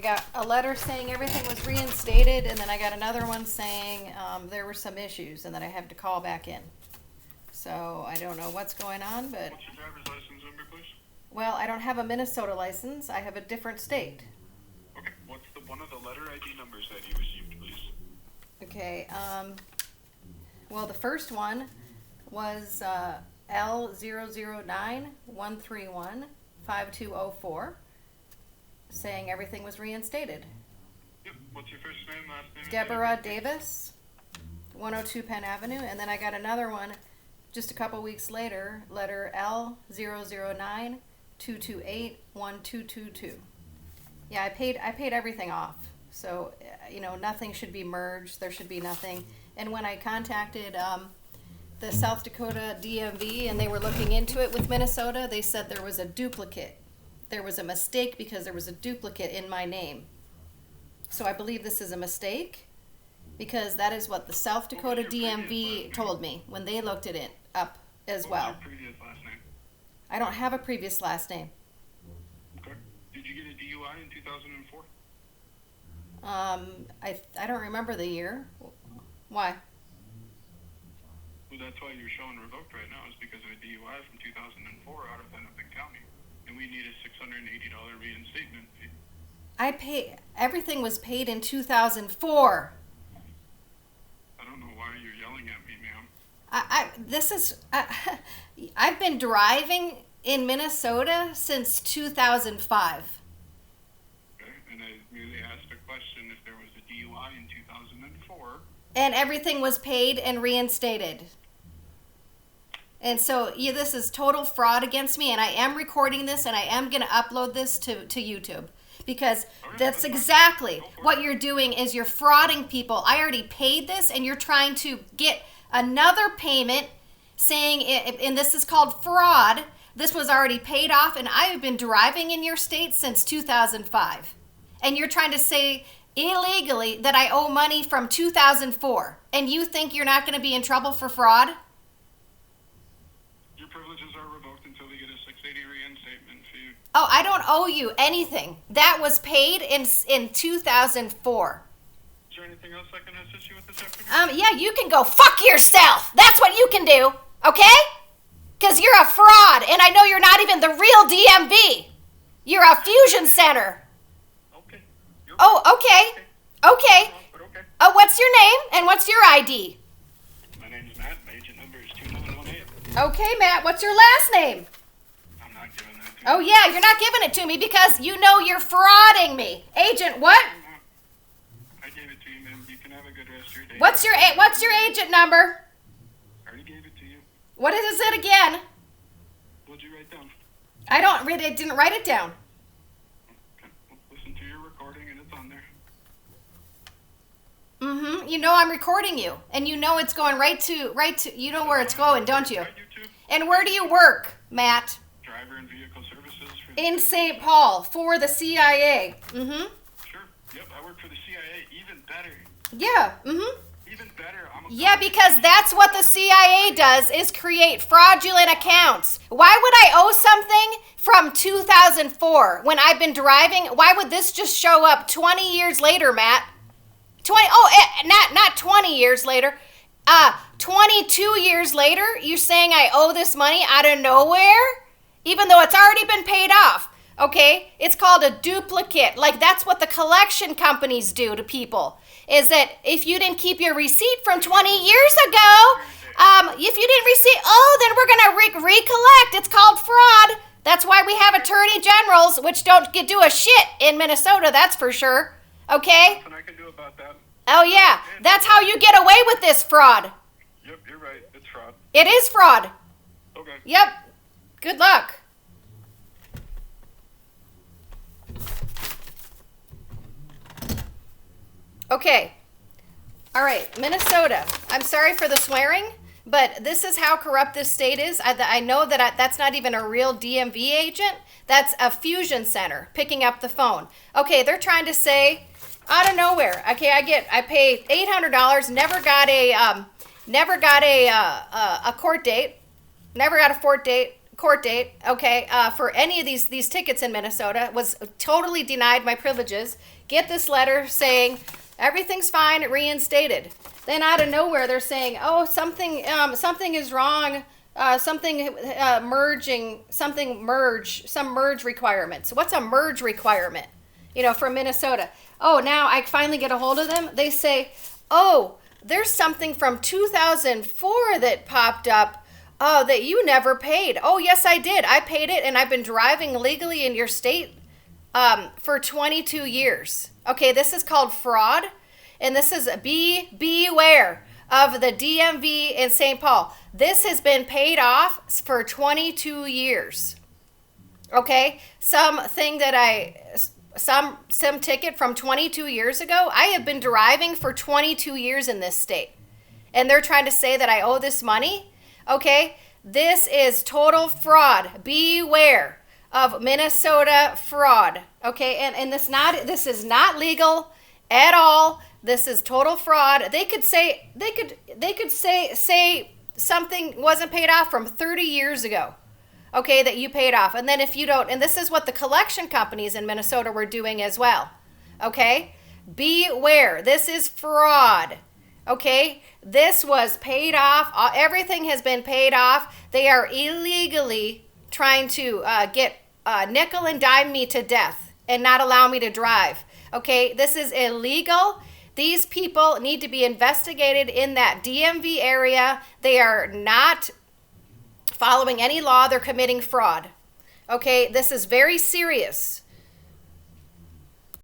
I got a letter saying everything was reinstated, and then I got another one saying there were some issues and that I have to call back in. So I don't know what's going on, but... What's your driver's license number, please? Well, I don't have a Minnesota license. I have a different state. Okay, what's the one of the letter ID numbers that you received, please? Okay, well, the first one was L0091315204, saying everything was reinstated. Yep, what's your first name, last name? Deborah Davis, 102 Penn Avenue. And then I got another one just a couple weeks later, letter L0092281222. Yeah, I paid everything off. So, nothing should be merged. There should be nothing. And when I contacted the South Dakota DMV and they were looking into it with Minnesota, they said there was a duplicate. There was a mistake because there was a duplicate in my name. So I believe this is a mistake because that is what the South Dakota DMV told me when they looked at it up as well. What was your previous last name? I don't have a previous last name. Okay. Did you get a DUI in 2004? I don't remember the year. Why? Well, that's why you're showing revoked right now, is because of a DUI from 2004 out of Hennepin County. And we need a $680 reinstatement fee. Everything was paid in 2004. I don't know why you're yelling at me, ma'am. I've been driving in Minnesota since 2005. Okay, and I merely asked a question if there was a DUI in 2004. And everything was paid and reinstated. And so, this is total fraud against me, and I am recording this, and I am going to upload this to YouTube. Because that's exactly what you're doing is you're frauding people. I already paid this, and you're trying to get another payment saying, and this is called fraud. This was already paid off, and I've been driving in your state since 2005. And you're trying to say illegally that I owe money from 2004. And you think you're not going to be in trouble for fraud? Your privileges are revoked until we get a $680 reinstatement fee. Oh, I don't owe you anything. That was paid in 2004. Is there anything else I can assist you with this afternoon? Yeah, you can go fuck yourself. That's what you can do, okay? Because you're a fraud, and I know you're not even the real DMV. You're a fusion center. Okay. Oh, okay. Okay. But okay. Oh, what's your name and what's your ID? My name is Matt. My agent number is 2918. Okay, Matt, what's your last name? I'm not giving that to you. Oh, yeah, you're not giving it to me because you know you're frauding me. Agent, what? I gave it to you, ma'am. You can have a good rest of your day. What's your agent number? I already gave it to you. What is it again? What'd you write down? I didn't write it down. Okay. Well, listen to your recording and it's on there. Mm-hmm. You know I'm recording you, and you know it's going right to. You know where it's going, don't you? YouTube. And where do you work, Matt? Driver and vehicle services. In St. Paul for the CIA. Mm-hmm. Sure. Yep. I work for the CIA. Even better. Yeah. Mm-hmm. Even better. Yeah, because that's what the CIA does, is create fraudulent accounts. Why would I owe something from 2004 when I've been driving? Why would this just show up 20 years later, Matt? Not 20 years later. 22 years later, you're saying I owe this money out of nowhere? Even though it's already been paid off. Okay? It's called a duplicate. Like, that's what the collection companies do to people. Is that if you didn't keep your receipt from 20 years ago, if you didn't receipt, then we're going to recollect. It's called fraud. That's why we have attorney generals, which don't do a shit in Minnesota, that's for sure. Okay? Nothing I can do about that. Oh, yeah. That's how you get away with this fraud. Yep, you're right. It's fraud. It is fraud. Okay. Yep. Good luck. Okay. All right, Minnesota. I'm sorry for the swearing, but this is how corrupt this state is. I know that that's not even a real DMV agent. That's a fusion center picking up the phone. Okay, they're trying to say out of nowhere. Okay, I pay $800. Never got a court date. Never got a court date, okay, for any of these tickets in Minnesota, was totally denied my privileges. Get this letter saying everything's fine, reinstated. Then out of nowhere, they're saying, oh, something is wrong. Some merge requirements. What's a merge requirement? From Minnesota. Oh, now I finally get a hold of them. They say, oh, there's something from 2004 that popped up. Oh, that you never paid. Oh, yes, I did. I paid it, and I've been driving legally in your state for 22 years. Okay, this is called fraud, and this is beware of the DMV in St. Paul. This has been paid off for 22 years. Okay, some ticket from 22 years ago. I have been driving for 22 years in this state, and they're trying to say that I owe this money. Okay, this is total fraud. Beware of Minnesota fraud. Okay, and this is not legal at all. This is total fraud. They could say something wasn't paid off from 30 years ago. Okay, that you paid off. And then if you don't, and this is what the collection companies in Minnesota were doing as well. Okay, beware. This is fraud. Okay, this was paid off. Everything has been paid off. They are illegally trying to get nickel and dime me to death and not allow me to drive. Okay, this is illegal. These people need to be investigated in that DMV area. They are not following any law. They're committing fraud. Okay, this is very serious.